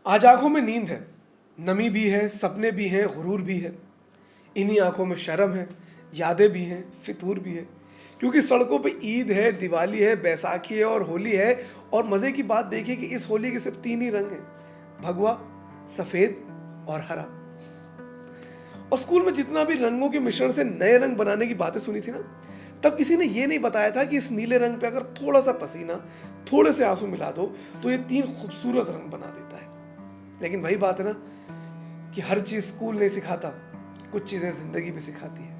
आज आंखों में नींद है, नमी भी है, सपने भी हैं, गुरूर भी है। इन्हीं आंखों में शर्म है, यादें भी हैं, फितूर भी है। क्योंकि सड़कों पे ईद है, दिवाली है, बैसाखी है और होली है। और मज़े की बात देखिए कि इस होली के सिर्फ तीन ही रंग हैं, भगवा, सफ़ेद और हरा। और स्कूल में जितना भी रंगों के मिश्रण से नए रंग बनाने की बातें सुनी थी ना, तब किसी ने ये नहीं बताया था कि इस नीले रंग पे अगर थोड़ा सा पसीना, थोड़े से आंसू मिला दो तो ये तीन खूबसूरत रंग बना देता है। लेकिन वही बात है ना कि हर चीज़ स्कूल नहीं सिखाता, कुछ चीज़ें ज़िंदगी भी सिखाती है।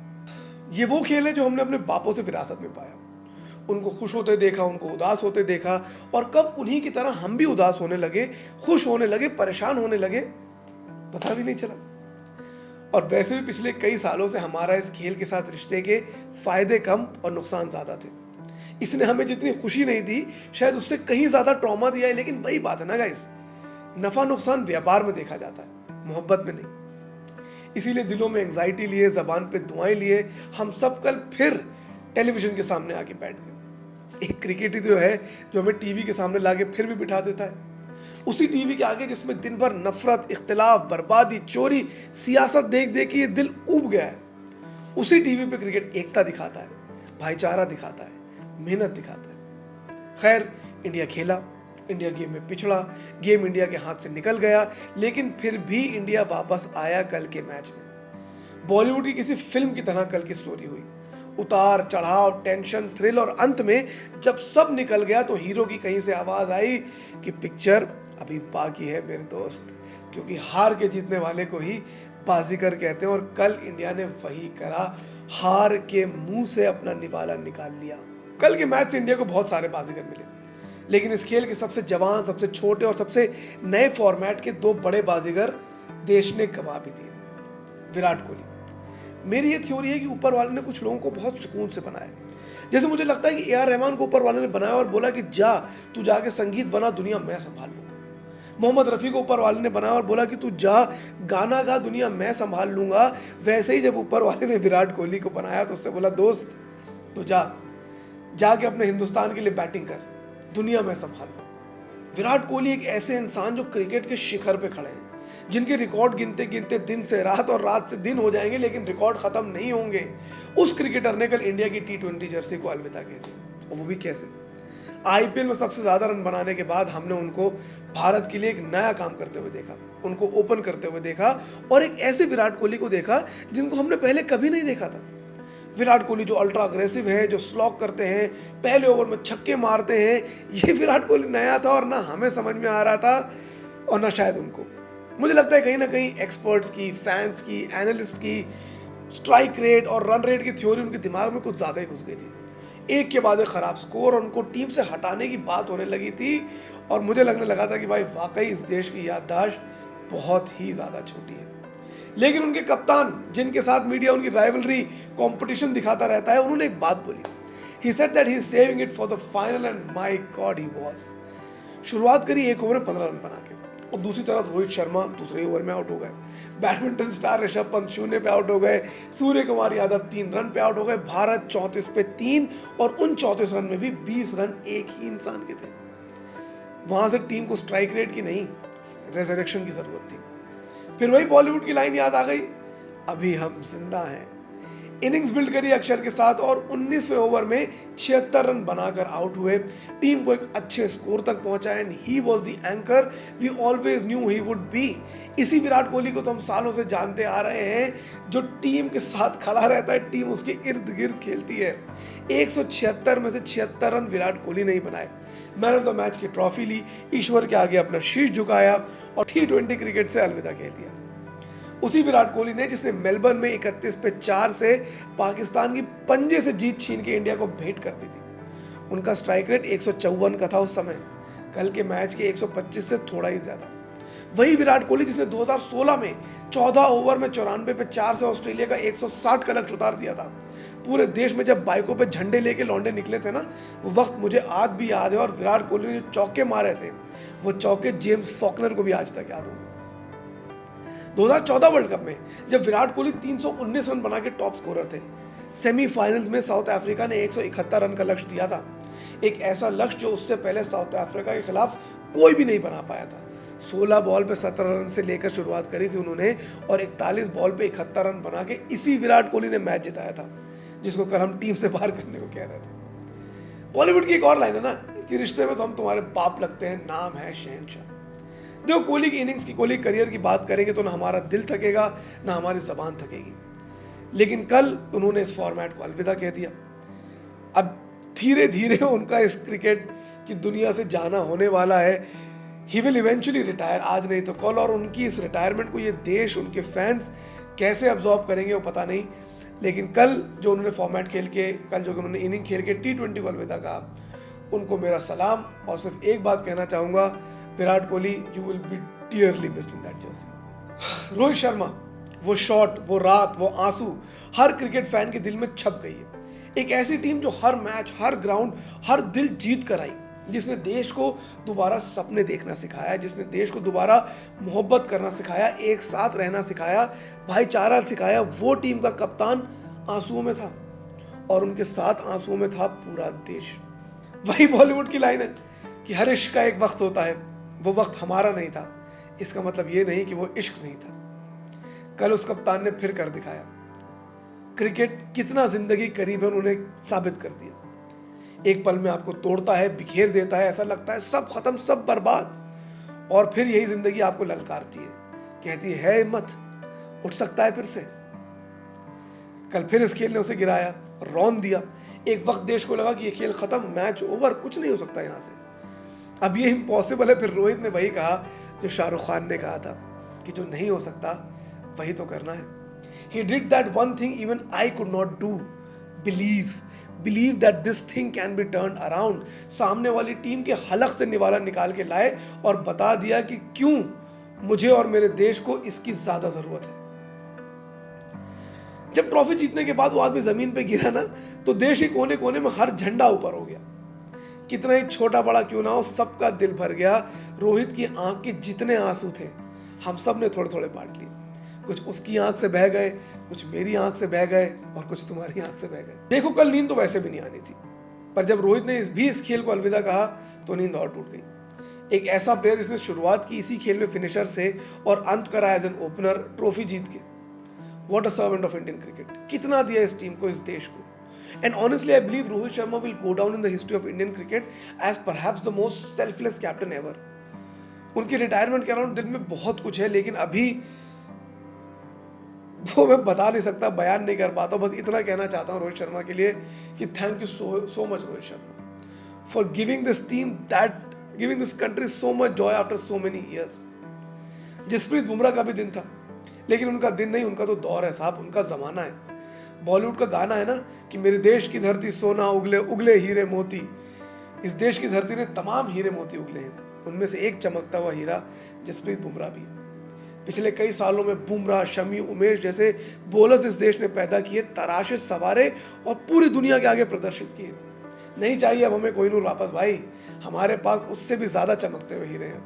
ये वो खेल है जो हमने अपने बापों से विरासत में पाया। उनको खुश होते देखा, उनको उदास होते देखा, और कब उन्हीं की तरह हम भी उदास होने लगे, खुश होने लगे, परेशान होने लगे, पता भी नहीं चला। और वैसे भी पिछले कई सालों से हमारा इस खेल के साथ रिश्ते के फायदे कम और नुकसान ज़्यादा थे। इसने हमें जितनी खुशी नहीं दी, शायद उससे कहीं ज़्यादा ट्रॉमा दिया है। लेकिन वही बात है ना गाइस, नफ़ा नुकसान व्यापार में देखा जाता है, मोहब्बत में नहीं। इसीलिए दिलों में एंग्जाइटी लिए, ज़बान पे दुआएं लिए, हम सब कल फिर टेलीविज़न के सामने आके बैठ गए। एक क्रिकेट ही तो है जो हमें टीवी के सामने लाके फिर भी बिठा देता है। उसी टीवी के आगे जिसमें दिन भर नफरत, इख्तिलाफ, बर्बादी, चोरी, सियासत देख देख के ये दिल ऊब गया है। उसी टीवी पे क्रिकेट एकता दिखाता है, भाईचारा दिखाता है, मेहनत दिखाता है। खैर, इंडिया खेला, इंडिया गेम में पिछड़ा, गेम इंडिया के हाथ से निकल गया, लेकिन फिर भी इंडिया वापस आया कल के मैच में। बॉलीवुड की किसी फिल्म की तरह कल की स्टोरी हुई। उतार चढ़ाव, टेंशन, थ्रिल, और अंत में जब सब निकल गया तो हीरो की कहीं से आवाज आई कि पिक्चर अभी बाकी है मेरे दोस्त, क्योंकि हार के जीतने वाले को ही बाजीगर कहते हैं। और कल इंडिया ने वही करा, हार के मुंह से अपना निवाला निकाल लिया। कल के मैच से इंडिया को बहुत सारे बाजीगर मिले, लेकिन इस खेल के सबसे जवान, सबसे छोटे और सबसे नए फॉर्मेट के दो बड़े बाजीगर देश ने गवा भी दिए। विराट कोहली। मेरी ये थ्योरी है कि ऊपर वाले ने कुछ लोगों को बहुत सुकून से बनाया। जैसे मुझे लगता है कि ए आर रहमान को ऊपर वाले ने बनाया और बोला कि जा तू जाके संगीत बना, दुनिया मैं संभाल लूंगा। मोहम्मद रफ़ी को ऊपर वाले ने बनाया और बोला कि तू जा गाना गा, दुनिया मैं संभाल लूंगा। वैसे ही जब ऊपर वाले ने विराट कोहली को बनाया तो उससे बोला दोस्त तू जाके अपने हिंदुस्तान के लिए बैटिंग कर, दुनिया में संभाल लूंगा। विराट कोहली एक ऐसे इंसान जो क्रिकेट के शिखर पे खड़े हैं, जिनके रिकॉर्ड गिनते गिनते दिन से रात और रात से दिन हो जाएंगे, लेकिन रिकॉर्ड खत्म नहीं होंगे। उस क्रिकेटर ने कल इंडिया की T20 जर्सी को अलविदा कह दी, और वो भी कैसे? आईपीएल में सबसे ज्यादा रन बनाने के बाद हमने उनको भारत के लिए एक नया काम करते हुए देखा, उनको ओपन करते हुए देखा, और एक ऐसे विराट कोहली को देखा जिनको हमने पहले कभी नहीं देखा था। विराट कोहली जो अल्ट्रा अग्रेसिव है, जो स्लॉक करते हैं, पहले ओवर में छक्के मारते हैं, ये विराट कोहली नया था और ना हमें समझ में आ रहा था और ना शायद उनको। मुझे लगता है कहीं ना कहीं एक्सपर्ट्स की, फैंस की, एनालिस्ट की स्ट्राइक रेट और रन रेट की थ्योरी उनके दिमाग में कुछ ज़्यादा ही घुस गई थी। एक के बाद एक ख़राब स्कोर और उनको टीम से हटाने की बात होने लगी थी, और मुझे लगने लगा था कि भाई वाकई इस देश की याददाश्त बहुत ही ज़्यादा छोटी है। लेकिन उनके कप्तान, जिनके साथ मीडिया उनकी राइवलरी, कंपटीशन दिखाता रहता है, उन्होंने एक बात बोली। He said that he is saving it for the final, and my God he was. शुरुआत करी एक ओवर में 15 रन बना के, और दूसरी तरफ रोहित शर्मा दूसरे ओवर में आउट हो गए। बैडमिंटन स्टार ऋषभ पंत 0 पे आउट हो गए। सूर्य कुमार यादव 3 रन पे आउट हो गए। भारत 34 पे 3, और उन 34 रन में भी 20 रन एक ही इंसान के थे। वहां से टीम को स्ट्राइक रेट की नहीं, रेजरेक्शन की जरूरत थी। फिर वही बॉलीवुड की लाइन याद आ गई, अभी हम जिंदा हैं। इनिंग्स बिल्ड करी अक्षर के साथ, और 19वें ओवर में 76 रन बनाकर आउट हुए, टीम को एक अच्छे स्कोर तक पहुंचा, and he was the anchor we always knew he would be. इसी विराट कोहली को तो हम सालों से जानते आ रहे हैं, जो टीम के साथ खड़ा रहता है, टीम उसके इर्द गिर्द खेलती है। 176 में से 76 रन विराट कोहली नहीं बनाए, मैन ऑफ द मैच की ट्रॉफी ली, ईश्वर के आगे अपना शीश झुकाया, और T20 क्रिकेट से अलविदा कह दिया। उसी विराट कोहली ने जिसने मेलबर्न में 31 पे 4 से पाकिस्तान की पंजे से जीत छीन के इंडिया को भेंट कर दी थी। उनका स्ट्राइक रेट 154 का था उस समय, कल के मैच के 125 से थोड़ा ही ज्यादा। वही विराट कोहली जिसने 2016 में 14 ओवर में 94 पे 4 से ऑस्ट्रेलिया का 160 का लक्ष्य उतार दिया था। पूरे देश में जब बाइकों पे झंडे लेके लौंडे निकले थे ना, वो वक्त मुझे आज भी याद है, और विराट कोहली ने जो चौके मारे थे, वो चौके जेम्स फॉकनर को भी आज तक याद होंगे। 2014 वर्ल्ड कप में जब विराट कोहली 319 रन बना के टॉप स्कोरर थे, सेमीफाइनल्स में साउथ अफ्रीका ने 171 रन का लक्ष्य दिया था, एक ऐसा लक्ष्य जो उससे पहले साउथ अफ्रीका के खिलाफ कोई भी नहीं बना पाया था। 16 बॉल पे 17 रन से लेकर शुरुआत करी थी उन्होंने और 41 बॉल पे 71 रन बना के इसी विराट कोहली ने मैच जिताया था, जिसको कल हम टीम से बाहर करने को कह रहे थे। बॉलीवुड की एक और लाइन है ना कि रिश्ते में तो हम तुम्हारे बाप लगते हैं, नाम है शहंशाह। देखो कोहली की इनिंग्स की, कोहली करियर की बात करेंगे तो ना हमारा दिल थकेगा ना हमारी जबान थकेगी, लेकिन कल उन्होंने इस फॉर्मेट को अलविदा कह दिया। अब धीरे धीरे उनका इस क्रिकेट की दुनिया से जाना होने वाला है। ही विल इवेंचुअली रिटायर, आज नहीं तो कल, और उनकी इस रिटायरमेंट को ये देश, उनके फैंस कैसे अब्जॉर्ब करेंगे वो पता नहीं। लेकिन कल जो उन्होंने फॉर्मेट खेल के, कल जो उन्होंने इनिंग खेल के T20 को अलविदा कहा, उनको मेरा सलाम। और सिर्फ एक बात कहना चाहूँगा, Virat Kohli, you will be dearly missed in that Jersey. Rohit Sharma, वो शॉट, वो रात, वो आंसू हर क्रिकेट फैन के दिल में छप गई है। एक ऐसी टीम जो हर मैच, हर ग्राउंड, हर दिल जीत कर आई, जिसने देश को दोबारा सपने देखना सिखाया, जिसने देश को दोबारा मोहब्बत करना सिखाया, एक साथ रहना सिखाया, भाईचारा सिखाया। वो टीम का कप्तान आंसुओं में था और उनके साथ आंसुओं में था पूरा देश। वही बॉलीवुड की लाइन है कि हर इश्क का एक वक्त होता है, वो वक्त हमारा नहीं था। इसका मतलब ये नहीं कि वो इश्क नहीं था। कल उस कप्तान ने फिर कर दिखाया। क्रिकेट कितना जिंदगी करीब है उन्होंने साबित कर दिया। एक पल में आपको तोड़ता है, बिखेर देता है, ऐसा लगता है सब खत्म, सब बर्बाद, और फिर यही जिंदगी आपको ललकारती है, कहती है हिम्मत, उठ सकता है फिर से। कल फिर इस खेल ने उसे गिराया, रौंद दिया। एक वक्त देश को लगा कि ये खेल खत्म, मैच ओवर, कुछ नहीं हो सकता यहाँ से, अब ये इम्पॉसिबल है। फिर रोहित ने वही कहा जो शाहरुख खान ने कहा था कि जो नहीं हो सकता वही तो करना है। He did that one thing even I could not do. Believe that this thing can be turned around. सामने वाली टीम के हलक से निवाला निकाल के लाए और बता दिया कि क्यों मुझे और मेरे देश को इसकी ज्यादा जरूरत है। जब ट्रॉफी जीतने के बाद वो आदमी जमीन पे गिरा ना, तो देश के कोने कोने में हर झंडा ऊपर हो गया। कितना ही छोटा बड़ा क्यों ना हो, सबका दिल भर गया। रोहित की आंख के जितने आंसू थे, हम सब ने थोड़े थोड़े बांट लिए। कुछ उसकी आंख से बह गए, कुछ मेरी आंख से बह गए, और कुछ तुम्हारी आंख से बह गए। देखो कल नींद तो वैसे भी नहीं आनी थी, पर जब रोहित ने इस खेल को अलविदा कहा तो नींद और टूट गई। एक ऐसा प्लेयर जिसने शुरुआत की इसी खेल में फिनिशर से और अंत करा एज एन ओपनर, ट्रॉफी जीत के। What a servant of Indian cricket. कितना दिया इस टीम को, इस देश को। And honestly I believe Rohit Sharma will go down in the history of Indian cricket as perhaps the most selfless captain ever. उनकी रिटायरमेंट के अराउंड दिल में बहुत कुछ है, लेकिन अभी वो मैं बता नहीं सकता, बयान नहीं कर पाता। बस इतना कहना चाहता हूँ रोहित शर्मा के लिए कि thank you so much Rohit Sharma for giving this team giving this country so much joy after so many years. Jasprit Bumrah का भी दिन था, लेकिन उनका दिन नहीं, उनका तो दौर है साहब, उनका जमाना है। बॉलीवुड का गाना है ना कि मेरे देश की धरती सोना उगले उगले हीरे मोती। इस देश की धरती ने तमाम हीरे मोती उगले हैं, उनमें से एक चमकता हुआ हीरा जसप्रीत बुमराह भी। पिछले कई सालों में बुमराह, शमी, उमेश जैसे बॉलर्स इस देश ने पैदा किए, तराशे, सवारे और पूरी दुनिया के आगे प्रदर्शित किए। नहीं चाहिए अब हमें कोहिनूर वापस भाई, हमारे पास उससे भी ज्यादा चमकते हुए हीरे हैं।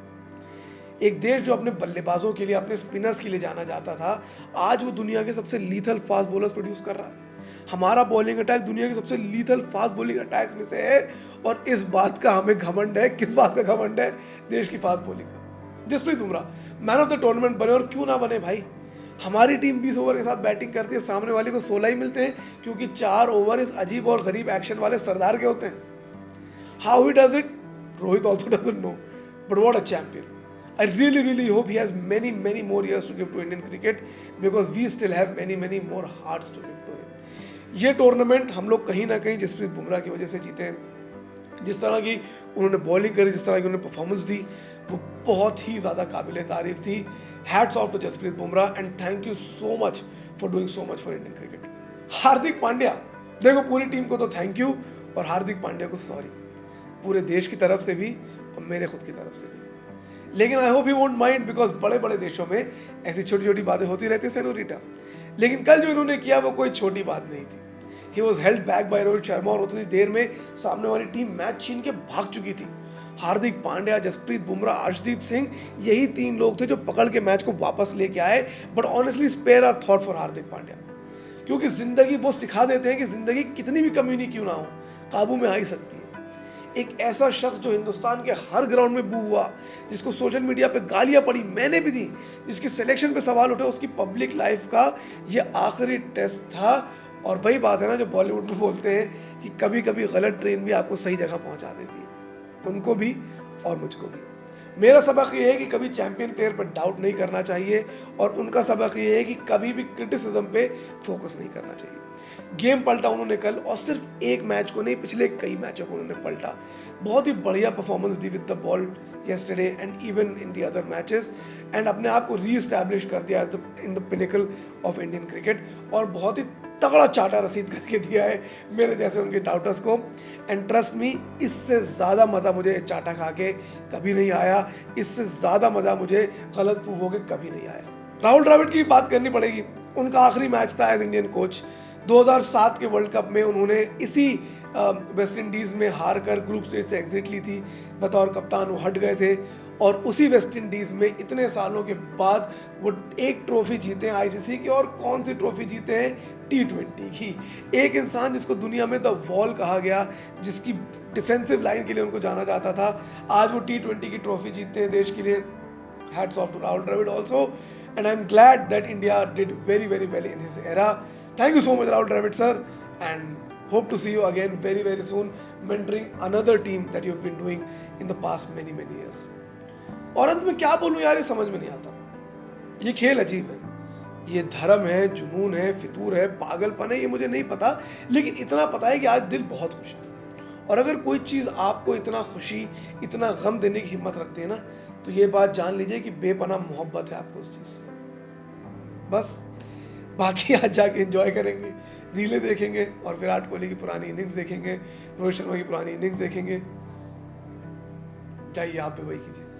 एक देश जो अपने बल्लेबाजों के लिए, अपने स्पिनर्स के लिए जाना जाता था, आज वो दुनिया के सबसे लीथल फास्ट बॉलर्स प्रोड्यूस कर रहा है। हमारा बॉलिंग अटैक दुनिया के सबसे लीथल फास्ट बॉलिंग अटैक्स में से है, और इस बात का हमें घमंड है। किस बात का घमंड है? देश की फास्ट बॉलिंग का। Jasprit Bumrah man of the tournament बने, और क्यों ना बने भाई। हमारी टीम 20 ओवर के साथ बैटिंग करती है, सामने वाले को 16 ही मिलते हैं, क्योंकि 4 ओवर इस अजीब और गरीब एक्शन वाले सरदार के होते हैं। How he does it, Rohit also doesn't know, but what a champion. I really hope he has many more years to give to Indian cricket, because we still have many more hearts to give to him. ये tournament हम लोग कहीं ना कहीं जसप्रीत बुमराह की वजह से जीते हैं। जिस तरह की उन्होंने बॉलिंग करी, जिस तरह की उन्होंने परफॉर्मेंस दी, वो बहुत ही ज़्यादा काबिल तारीफ थी। Hats off to Jasprit Bumrah and thank you so much for doing so much for Indian cricket. Hardik Pandya, देखो पूरी टीम को तो थैंक यू, और हार्दिक पांड्या को सॉरी, पूरे देश की तरफ से भी और मेरे खुद की तरफ से भी। लेकिन I hope he won't mind, because बड़े बड़े देशों में ऐसी छोटी छोटी बातें होती रहती है सेनोरिटा। लेकिन कल जो इन्होंने किया वो कोई छोटी बात नहीं थी। He was held back by Rohit Sharma, और उतनी देर में सामने वाली टीम मैच छीन के भाग चुकी थी। हार्दिक पांड्या, जसप्रीत बुमराह, अर्शदीप सिंह, यही 3 लोग थे जो पकड़ के मैच को वापस लेके आए। But honestly spare a thought for Hardik Pandya, क्योंकि जिंदगी वो सिखा देते हैं कि जिंदगी कितनी भी कमीनी क्यों ना हो, काबू में आ ही सकती है। एक ऐसा शख्स जो हिंदुस्तान के हर ग्राउंड में बू हुआ, जिसको सोशल मीडिया पे गालियां पड़ी, मैंने भी दी, जिसके सिलेक्शन पे सवाल उठे, उसकी पब्लिक लाइफ का ये आखिरी टेस्ट था। और वही बात है ना जो बॉलीवुड में बोलते हैं कि कभी कभी गलत ट्रेन भी आपको सही जगह पहुंचा देती है, उनको भी और मुझको भी। मेरा सबक ये है कि कभी चैंपियन प्लेयर पर डाउट नहीं करना चाहिए, और उनका सबक ये है कि कभी भी क्रिटिसिज्म पे फोकस नहीं करना चाहिए। गेम पलटा उन्होंने कल, और सिर्फ एक मैच को नहीं, पिछले कई मैचों को उन्होंने पलटा। बहुत ही बढ़िया performance the with the ball yesterday and even in the other matches, and अपने आप को री एस्टैब्लिश कर दिया in the pinnacle of Indian cricket, और बहुत ही तगड़ा चाटा रसीद करके दिया है मेरे जैसे उनके डाउटर्स को। एंड ट्रस्ट मी, इससे ज़्यादा मज़ा मुझे चाटा खा के कभी नहीं आया, इससे ज़्यादा मज़ा मुझे गलत प्रूव हो के कभी नहीं आया। राहुल द्रविड़ की बात करनी पड़ेगी। उनका आखिरी मैच था एज इंडियन कोच। 2007 के वर्ल्ड कप में उन्होंने इसी वेस्ट इंडीज़ में हार कर ग्रुप स्टेज से एग्जिट ली थी, बतौर कप्तान वो हट गए थे, और उसी वेस्ट इंडीज़ में इतने सालों के बाद वो एक ट्रॉफी जीते हैं आईसीसी की। और कौन सी ट्रॉफी जीते हैं? T20 की। एक इंसान जिसको दुनिया में द वॉल कहा गया, जिसकी डिफेंसिव लाइन के लिए उनको जाना जाता था, आज वो T20 की ट्रॉफी जीतते हैं देश के लिए। Hats off to Rahul Dravid also, and I'm glad that India did very very well in his era. Thank you so much Rahul Dravid sir, and hope to see you again very very soon mentoring another team that you've been doing in the past many years. और अंत में क्या बोलूं यार, ये समझ में नहीं आता। ये खेल अजीब है, ये धर्म है, जुनून है, फितूर है, पागलपन है, ये मुझे नहीं पता, लेकिन इतना पता है कि आज दिल बहुत खुश है। और अगर कोई चीज़ आपको इतना खुशी, इतना गम देने की हिम्मत रखती है ना, तो ये बात जान लीजिए कि बेपनाह मोहब्बत है आपको उस चीज़ से। बस बाकी आज जाके एंजॉय करेंगे, रीलें देखेंगे, और विराट कोहली की पुरानी इनिंग्स देखेंगे, रोहित शर्मा की पुरानी इनिंग्स देखेंगे। चाहिए आप भी वही कीजिए।